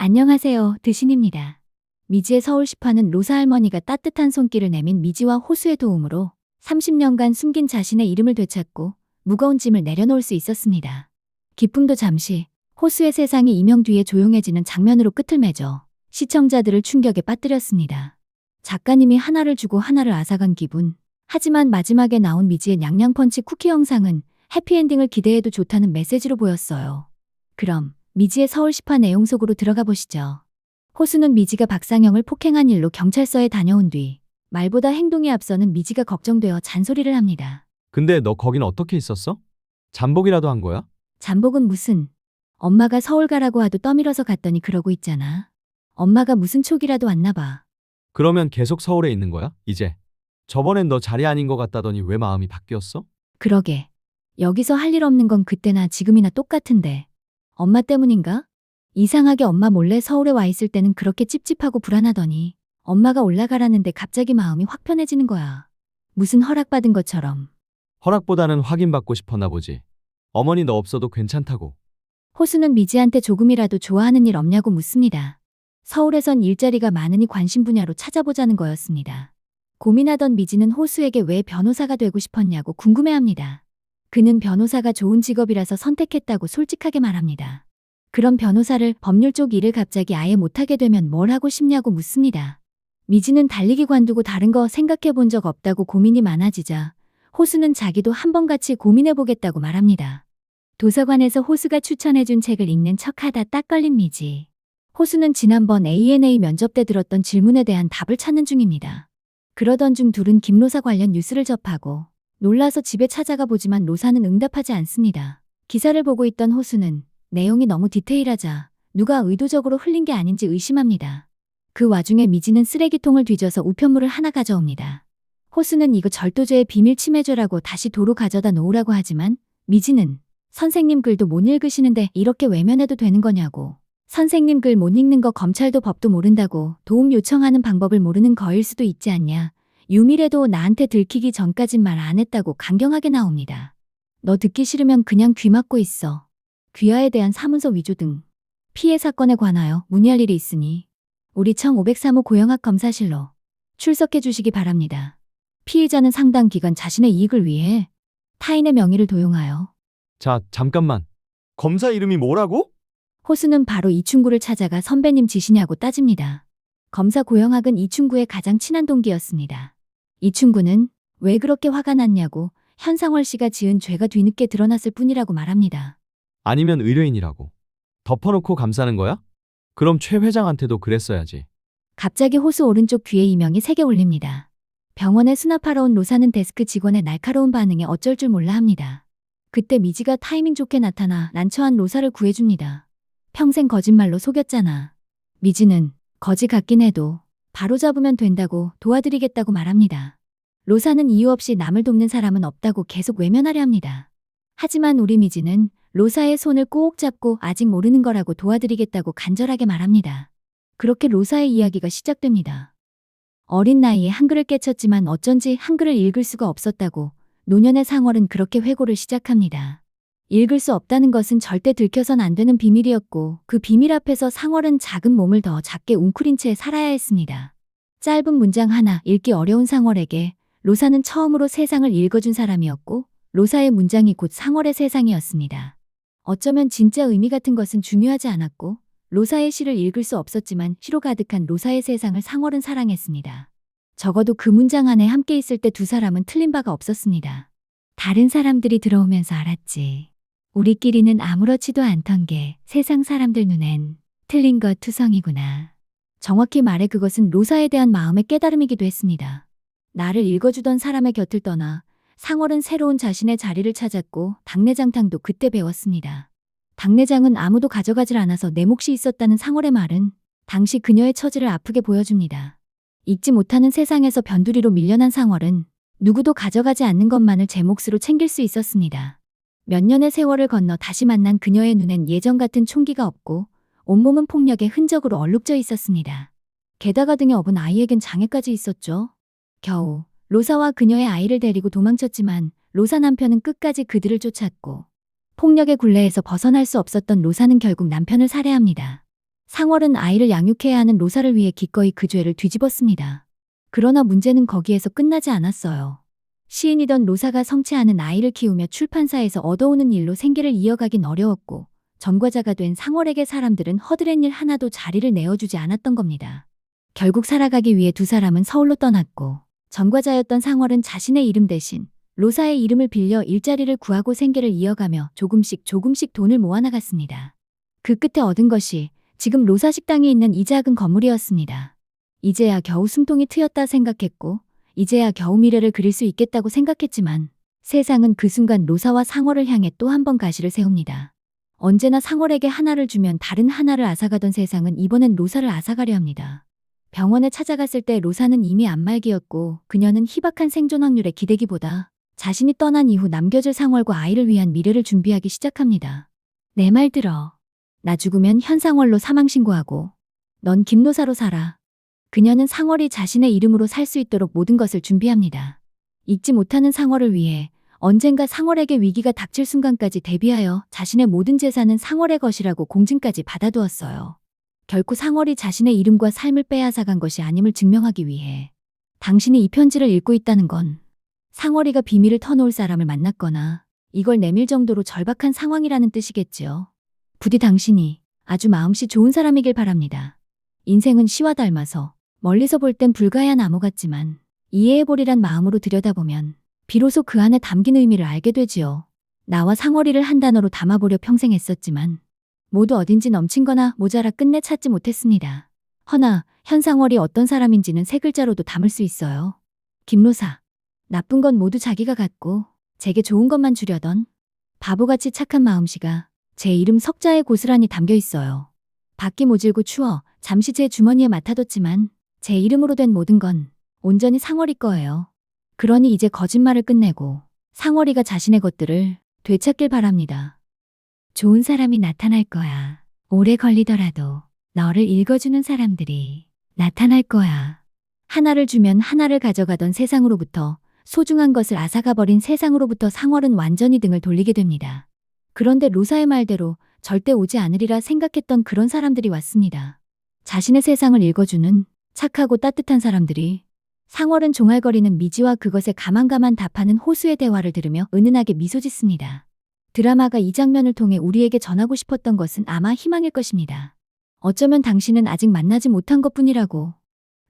안녕하세요. 드신입니다. 미지의 서울시파는 로사 할머니가 따뜻한 손길을 내민 미지와 호수의 도움으로 30년간 숨긴 자신의 이름을 되찾고 무거운 짐을 내려놓을 수 있었습니다. 기쁨도 잠시, 호수의 세상이 이명 뒤에 조용해지는 장면으로 끝을 맺어 시청자들을 충격에 빠뜨렸습니다. 작가님이 하나를 주고 하나를 앗아간 기분. 하지만 마지막에 나온 미지의 냥냥펀치 쿠키 영상은 해피엔딩을 기대해도 좋다는 메시지로 보였어요. 그럼 미지의 서울시파 내용 속으로 들어가 보시죠. 호수는 미지가 박상영을 폭행한 일로 경찰서에 다녀온 뒤 말보다 행동이 앞서는 미지가 걱정되어 잔소리를 합니다. 근데 너 거긴 어떻게 있었어? 잠복이라도 한 거야? 잠복은 무슨, 엄마가 서울 가라고 하도 떠밀어서 갔더니 그러고 있잖아. 엄마가 무슨 촉이라도 왔나 봐. 그러면 계속 서울에 있는 거야? 이제. 저번엔 너 자리 아닌 것 같다더니 왜 마음이 바뀌었어? 그러게. 여기서 할 일 없는 건 그때나 지금이나 똑같은데. 엄마 때문인가? 이상하게 엄마 몰래 서울에 와 있을 때는 그렇게 찝찝하고 불안하더니 엄마가 올라가라는데 갑자기 마음이 확 편해지는 거야. 무슨 허락받은 것처럼. 허락보다는 확인받고 싶었나 보지. 어머니 너 없어도 괜찮다고. 호수는 미지한테 조금이라도 좋아하는 일 없냐고 묻습니다. 서울에선 일자리가 많으니 관심 분야로 찾아보자는 거였습니다. 고민하던 미지는 호수에게 왜 변호사가 되고 싶었냐고 궁금해합니다. 그는 변호사가 좋은 직업이라서 선택했다고 솔직하게 말합니다. 그럼 변호사를 법률 쪽 일을 갑자기 아예 못하게 되면 뭘 하고 싶냐고 묻습니다. 미지는 달리기 관두고 다른 거 생각해 본 적 없다고 고민이 많아지자 호수는 자기도 한번 같이 고민해 보겠다고 말합니다. 도서관에서 호수가 추천해준 책을 읽는 척하다 딱 걸린 미지. 호수는 지난번 ANA 면접 때 들었던 질문에 대한 답을 찾는 중입니다. 그러던 중 둘은 김로사 관련 뉴스를 접하고 놀라서 집에 찾아가 보지만 로사는 응답하지 않습니다. 기사를 보고 있던 호수는 내용이 너무 디테일하자 누가 의도적으로 흘린 게 아닌지 의심합니다. 그 와중에 미지는 쓰레기통을 뒤져서 우편물을 하나 가져옵니다. 호수는 이거 절도죄의 비밀 침해죄라고 다시 도로 가져다 놓으라고 하지만 미지는 선생님 글도 못 읽으시는데 이렇게 외면해도 되는 거냐고. 선생님 글 못 읽는 거 검찰도 법도 모른다고 도움 요청하는 방법을 모르는 거일 수도 있지 않냐. 유미래도 나한테 들키기 전까진 말 안 했다고 강경하게 나옵니다. 너 듣기 싫으면 그냥 귀 막고 있어. 귀하에 대한 사문서 위조 등 피해 사건에 관하여 문의할 일이 있으니 우리 청 503호 고영학 검사실로 출석해 주시기 바랍니다. 피의자는 상당 기간 자신의 이익을 위해 타인의 명의를 도용하여. 자, 잠깐만. 검사 이름이 뭐라고? 호수는 바로 이충구를 찾아가 선배님 지시냐고 따집니다. 검사 고영학은 이충구의 가장 친한 동기였습니다. 이충구는 왜 그렇게 화가 났냐고 현상월 씨가 지은 죄가 뒤늦게 드러났을 뿐이라고 말합니다. 아니면 의뢰인이라고. 덮어놓고 감싸는 거야? 그럼 최 회장한테도 그랬어야지. 갑자기 호수 오른쪽 귀에 이명이 세게 울립니다. 병원에 수납하러 온 로사는 데스크 직원의 날카로운 반응에 어쩔 줄 몰라 합니다. 그때 미지가 타이밍 좋게 나타나 난처한 로사를 구해줍니다. 평생 거짓말로 속였잖아. 미지는 거지 같긴 해도 바로잡으면 된다고 도와드리겠다고 말합니다. 로사는 이유 없이 남을 돕는 사람은 없다고 계속 외면하려 합니다. 하지만 우리 미지는 로사의 손을 꼭 잡고 아직 모르는 거라고 도와드리겠다고 간절하게 말합니다. 그렇게 로사의 이야기가 시작됩니다. 어린 나이에 한글을 깨쳤지만 어쩐지 한글을 읽을 수가 없었다고 노년의 상월은 그렇게 회고를 시작합니다. 읽을 수 없다는 것은 절대 들켜선 안 되는 비밀이었고 그 비밀 앞에서 상월은 작은 몸을 더 작게 웅크린 채 살아야 했습니다. 짧은 문장 하나 읽기 어려운 상월에게 로사는 처음으로 세상을 읽어준 사람이었고 로사의 문장이 곧 상월의 세상이었습니다. 어쩌면 진짜 의미 같은 것은 중요하지 않았고 로사의 시를 읽을 수 없었지만 시로 가득한 로사의 세상을 상월은 사랑했습니다. 적어도 그 문장 안에 함께 있을 때 두 사람은 틀린 바가 없었습니다. 다른 사람들이 들어오면서 알았지. 우리끼리는 아무렇지도 않던 게 세상 사람들 눈엔 틀린 것 투성이구나. 정확히 말해 그것은 로사에 대한 마음의 깨달음이기도 했습니다. 나를 읽어주던 사람의 곁을 떠나 상월은 새로운 자신의 자리를 찾았고 당내장탕도 그때 배웠습니다. 당내장은 아무도 가져가질 않아서 내 몫이 있었다는 상월의 말은 당시 그녀의 처지를 아프게 보여줍니다. 읽지 못하는 세상에서 변두리로 밀려난 상월은 누구도 가져가지 않는 것만을 제 몫으로 챙길 수 있었습니다. 몇 년의 세월을 건너 다시 만난 그녀의 눈엔 예전 같은 총기가 없고 온몸은 폭력의 흔적으로 얼룩져 있었습니다. 게다가 등에 업은 아이에겐 장애까지 있었죠. 겨우 로사와 그녀의 아이를 데리고 도망쳤지만 로사 남편은 끝까지 그들을 쫓았고 폭력의 굴레에서 벗어날 수 없었던 로사는 결국 남편을 살해합니다. 상월은 아이를 양육해야 하는 로사를 위해 기꺼이 그 죄를 뒤집었습니다. 그러나 문제는 거기에서 끝나지 않았어요. 시인이던 로사가 성취하는 아이를 키우며 출판사에서 얻어오는 일로 생계를 이어가긴 어려웠고 전과자가 된 상월에게 사람들은 허드렛 일 하나도 자리를 내어주지 않았던 겁니다. 결국 살아가기 위해 두 사람은 서울로 떠났고 전과자였던 상월은 자신의 이름 대신 로사의 이름을 빌려 일자리를 구하고 생계를 이어가며 조금씩 돈을 모아나갔습니다. 그 끝에 얻은 것이 지금 로사 식당이 있는 이 작은 건물이었습니다. 이제야 겨우 숨통이 트였다 생각했고 이제야 겨우 미래를 그릴 수 있겠다고 생각했지만 세상은 그 순간 로사와 상월을 향해 또 한 번 가시를 세웁니다. 언제나 상월에게 하나를 주면 다른 하나를 앗아가던 세상은 이번엔 로사를 앗아가려 합니다. 병원에 찾아갔을 때 로사는 이미 안말기였고 그녀는 희박한 생존 확률에 기대기보다 자신이 떠난 이후 남겨질 상월과 아이를 위한 미래를 준비하기 시작합니다. 내 말 들어. 나 죽으면 현상월로 사망신고하고 넌 김노사로 살아. 그녀는 상월이 자신의 이름으로 살 수 있도록 모든 것을 준비합니다. 잊지 못하는 상월을 위해 언젠가 상월에게 위기가 닥칠 순간까지 대비하여 자신의 모든 재산은 상월의 것이라고 공증까지 받아두었어요. 결코 상월이 자신의 이름과 삶을 빼앗아간 것이 아님을 증명하기 위해 당신이 이 편지를 읽고 있다는 건 상월이가 비밀을 터놓을 사람을 만났거나 이걸 내밀 정도로 절박한 상황이라는 뜻이겠지요. 부디 당신이 아주 마음씨 좋은 사람이길 바랍니다. 인생은 시와 닮아서 멀리서 볼 땐 불가야한 암호 같지만 이해해보리란 마음으로 들여다보면 비로소 그 안에 담긴 의미를 알게 되지요. 나와 상월이를 한 단어로 담아보려 평생 애썼지만 모두 어딘지 넘친거나 모자라 끝내 찾지 못했습니다. 허나 현상월이 어떤 사람인지는 세 글자로도 담을 수 있어요. 김로사. 나쁜 건 모두 자기가 갖고 제게 좋은 것만 주려던 바보같이 착한 마음씨가 제 이름 석자에 고스란히 담겨 있어요. 밖이 모질고 추워 잠시 제 주머니에 맡아뒀지만 제 이름으로 된 모든 건 온전히 상월이 거예요. 그러니 이제 거짓말을 끝내고 상월이가 자신의 것들을 되찾길 바랍니다. 좋은 사람이 나타날 거야. 오래 걸리더라도 너를 읽어주는 사람들이 나타날 거야. 하나를 주면 하나를 가져가던 세상으로부터 소중한 것을 앗아가버린 세상으로부터 상월은 완전히 등을 돌리게 됩니다. 그런데 로사의 말대로 절대 오지 않으리라 생각했던 그런 사람들이 왔습니다. 자신의 세상을 읽어주는 착하고 따뜻한 사람들이. 상월은 종알거리는 미지와 그것에 가만가만 답하는 호수의 대화를 들으며 은은하게 미소 짓습니다. 드라마가 이 장면을 통해 우리에게 전하고 싶었던 것은 아마 희망일 것입니다. 어쩌면 당신은 아직 만나지 못한 것뿐이라고.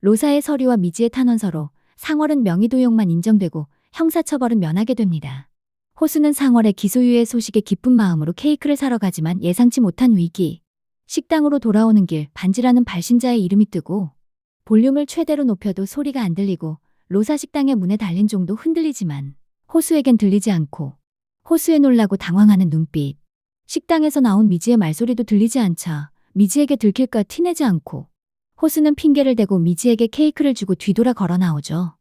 로사의 서류와 미지의 탄원서로 상월은 명의도용만 인정되고 형사처벌은 면하게 됩니다. 호수는 상월의 기소유예 소식에 기쁜 마음으로 케이크를 사러 가지만 예상치 못한 위기. 식당으로 돌아오는 길 반지라는 발신자의 이름이 뜨고 볼륨을 최대로 높여도 소리가 안 들리고 로사 식당의 문에 달린 종도 흔들리지만 호수에겐 들리지 않고 호수에 놀라고 당황하는 눈빛. 식당에서 나온 미지의 말소리도 들리지 않자 미지에게 들킬까 티내지 않고 호수는 핑계를 대고 미지에게 케이크를 주고 뒤돌아 걸어 나오죠.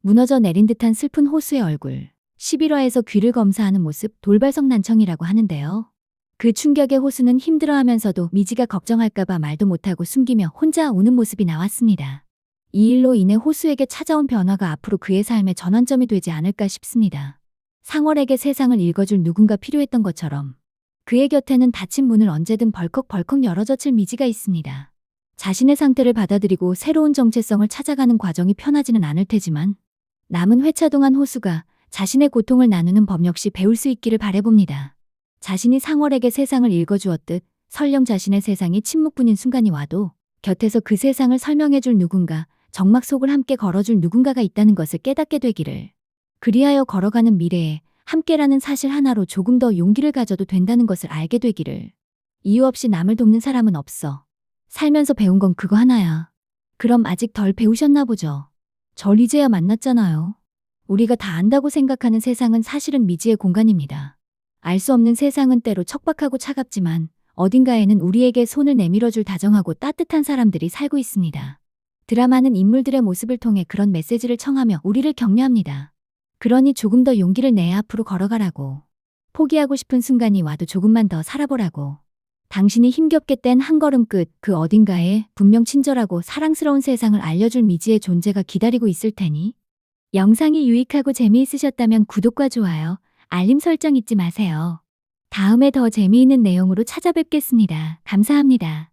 무너져 내린 듯한 슬픈 호수의 얼굴. 11화에서 귀를 검사하는 모습 돌발성 난청이라고 하는데요. 그 충격에 호수는 힘들어하면서도 미지가 걱정할까봐 말도 못하고 숨기며 혼자 우는 모습이 나왔습니다. 이 일로 인해 호수에게 찾아온 변화가 앞으로 그의 삶의 전환점이 되지 않을까 싶습니다. 상월에게 세상을 읽어줄 누군가 필요했던 것처럼 그의 곁에는 닫힌 문을 언제든 벌컥벌컥 열어젖힐 미지가 있습니다. 자신의 상태를 받아들이고 새로운 정체성을 찾아가는 과정이 편하지는 않을 테지만 남은 회차 동안 호수가 자신의 고통을 나누는 법 역시 배울 수 있기를 바라봅니다. 자신이 상월에게 세상을 읽어주었듯 설령 자신의 세상이 침묵뿐인 순간이 와도 곁에서 그 세상을 설명해줄 누군가, 정막 속을 함께 걸어줄 누군가가 있다는 것을 깨닫게 되기를. 그리하여 걸어가는 미래에 함께라는 사실 하나로 조금 더 용기를 가져도 된다는 것을 알게 되기를. 이유 없이 남을 돕는 사람은 없어. 살면서 배운 건 그거 하나야. 그럼 아직 덜 배우셨나 보죠. 절 이제야 만났잖아요. 우리가 다 안다고 생각하는 세상은 사실은 미지의 공간입니다. 알 수 없는 세상은 때로 척박하고 차갑지만 어딘가에는 우리에게 손을 내밀어줄 다정하고 따뜻한 사람들이 살고 있습니다. 드라마는 인물들의 모습을 통해 그런 메시지를 청하며 우리를 격려합니다. 그러니 조금 더 용기를 내 앞으로 걸어가라고. 포기하고 싶은 순간이 와도 조금만 더 살아보라고. 당신이 힘겹게 뗀 한 걸음 끝 그 어딘가에 분명 친절하고 사랑스러운 세상을 알려줄 미지의 존재가 기다리고 있을 테니. 영상이 유익하고 재미있으셨다면 구독과 좋아요, 알림 설정 잊지 마세요. 다음에 더 재미있는 내용으로 찾아뵙겠습니다. 감사합니다.